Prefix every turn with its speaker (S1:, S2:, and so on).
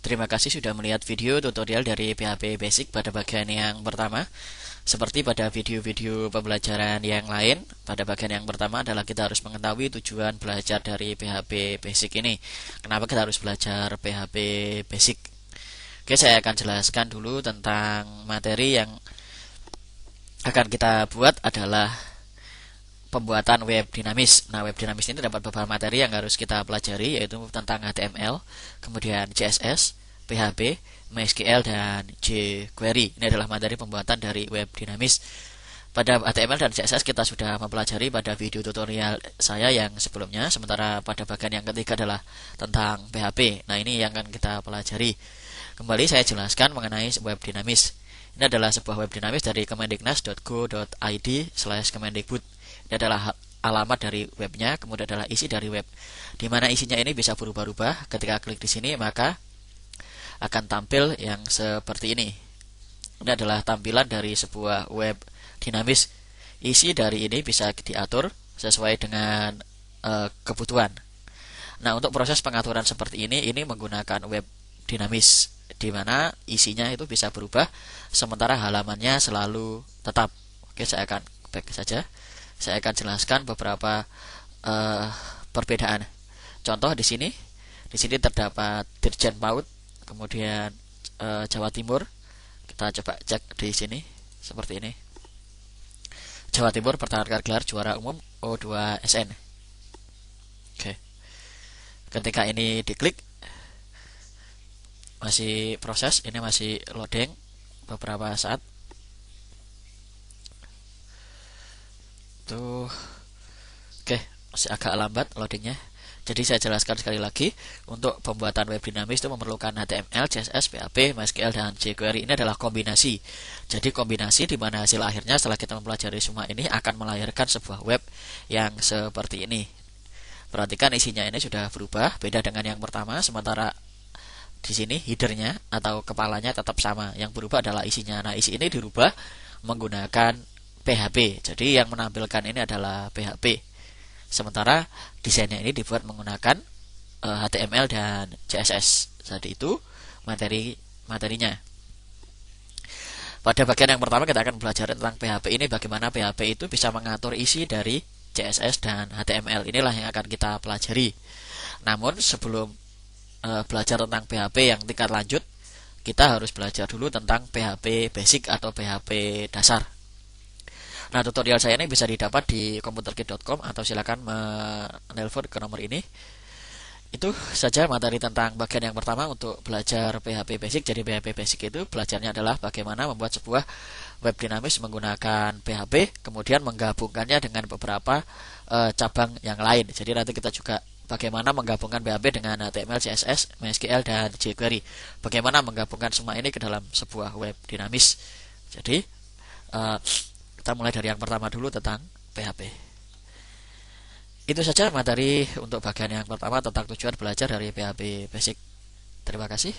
S1: Terima kasih sudah melihat video tutorial dari PHP Basic pada bagian yang pertama. Seperti pada video-video pembelajaran yang lain, pada bagian yang pertama adalah kita harus mengetahui tujuan belajar dari PHP Basic ini. Kenapa kita harus belajar PHP Basic? Oke, saya akan jelaskan dulu tentang materi yang akan kita buat adalah pembuatan web dinamis. Nah, web dinamis ini terdapat beberapa materi yang harus kita pelajari, yaitu tentang HTML, kemudian CSS, PHP, MySQL, dan jQuery. Ini adalah materi pembuatan dari web dinamis. Pada HTML dan CSS kita sudah mempelajari pada video tutorial saya yang sebelumnya, sementara pada bagian yang ketiga adalah tentang PHP. Nah, ini yang akan kita pelajari. Kembali saya jelaskan mengenai web dinamis. Ini adalah sebuah web dinamis dari kemendiknas.go.id/kemendikbud. Ini adalah alamat dari webnya, kemudian adalah isi dari web, di mana isinya ini bisa berubah-ubah. Ketika klik di sini maka akan tampil yang seperti ini. Ini adalah tampilan dari sebuah web dinamis. Isi dari ini bisa diatur sesuai dengan kebutuhan. Nah, untuk proses pengaturan seperti ini menggunakan web dinamis, di mana isinya itu bisa berubah, sementara halamannya selalu tetap. Oke, saya akan back saja. Saya akan jelaskan beberapa perbedaan. Contoh di sini terdapat Dirjen PAUD, kemudian Jawa Timur. Kita coba cek di sini seperti ini. Jawa Timur pertahankan gelar juara umum O2SN. Oke. Ketika ini diklik, masih proses, ini masih loading beberapa saat. Tuh. Oke, masih agak lambat loadingnya. Jadi saya jelaskan sekali lagi, untuk pembuatan web dinamis itu memerlukan HTML, CSS, PHP, MySQL, dan jQuery. Ini adalah kombinasi. Jadi kombinasi di mana hasil akhirnya setelah kita mempelajari semua ini akan melahirkan sebuah web yang seperti ini. Perhatikan isinya ini sudah berubah, beda dengan yang pertama. Sementara di sini headernya atau kepalanya tetap sama. Yang berubah adalah isinya. Nah, isi ini dirubah menggunakan PHP. Jadi yang menampilkan ini adalah PHP. Sementara desainnya ini dibuat menggunakan HTML dan CSS. Jadi itu materinya. Pada bagian yang pertama kita akan belajar tentang PHP ini, bagaimana PHP itu bisa mengatur isi dari CSS dan HTML. Inilah yang akan kita pelajari. Namun sebelum belajar tentang PHP yang tingkat lanjut, kita harus belajar dulu tentang PHP basic atau PHP dasar. Nah, tutorial saya ini bisa didapat di komputerkit.com atau silakan menelpon ke nomor ini. Itu saja materi tentang bagian yang pertama untuk belajar PHP basic. Jadi PHP basic itu belajarnya adalah bagaimana membuat sebuah web dinamis menggunakan PHP, kemudian menggabungkannya dengan beberapa cabang yang lain. Jadi nanti kita juga bagaimana menggabungkan PHP dengan HTML, CSS, MySQL, dan jQuery. Bagaimana menggabungkan semua ini ke dalam sebuah web dinamis. Jadi kita mulai dari yang pertama dulu tentang PHP. Itu saja materi untuk bagian yang pertama tentang tujuan belajar dari PHP Basic. Terima kasih.